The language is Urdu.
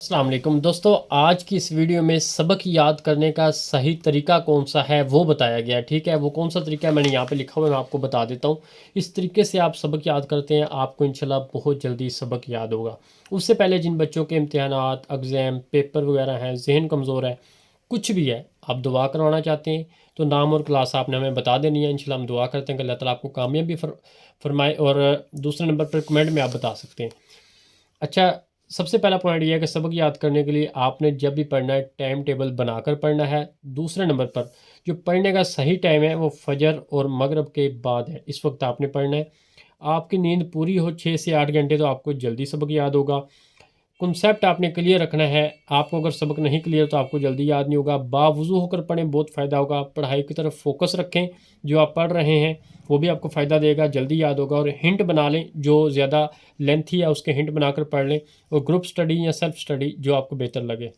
السلام علیکم دوستو، آج کی اس ویڈیو میں سبق یاد کرنے کا صحیح طریقہ کون سا ہے وہ بتایا گیا ہے. ٹھیک ہے، وہ کون سا طریقہ ہے میں نے یہاں پہ لکھا ہوا ہے، میں آپ کو بتا دیتا ہوں. اس طریقے سے آپ سبق یاد کرتے ہیں، آپ کو انشاءاللہ بہت جلدی سبق یاد ہوگا. اس سے پہلے جن بچوں کے امتحانات، ایگزام، پیپر وغیرہ ہیں، ذہن کمزور ہے، کچھ بھی ہے، آپ دعا کروانا چاہتے ہیں تو نام اور کلاس آپ نے ہمیں بتا دینی ہے. انشاءاللہ ہم دعا کرتے ہیں کہ اللہ تعالیٰ آپ کو کامیابی فرمائے. اور دوسرے نمبر پر کمنٹ میں آپ بتا سکتے ہیں. اچھا، سب سے پہلا پوائنٹ یہ ہے کہ سبق یاد کرنے کے لیے آپ نے جب بھی پڑھنا ہے ٹائم ٹیبل بنا کر پڑھنا ہے. دوسرے نمبر پر جو پڑھنے کا صحیح ٹائم ہے وہ فجر اور مغرب کے بعد ہے. اس وقت آپ نے پڑھنا ہے. آپ کی نیند پوری ہو 6 سے 8 گھنٹے تو آپ کو جلدی سبق یاد ہوگا. کنسیپٹ آپ نے کلیئر رکھنا ہے. آپ کو اگر سبق نہیں کلیئر تو آپ کو جلدی یاد نہیں ہوگا. باوضو ہو کر پڑھیں، بہت فائدہ ہوگا. پڑھائی کی طرف فوکس رکھیں، جو آپ پڑھ رہے ہیں وہ بھی آپ کو فائدہ دے گا، جلدی یاد ہوگا. اور ہنٹ بنا لیں، جو زیادہ لینتھی ہے اس کے ہنٹ بنا کر پڑھ لیں. اور گروپ سٹڈی یا سیلف سٹڈی جو آپ کو بہتر لگے.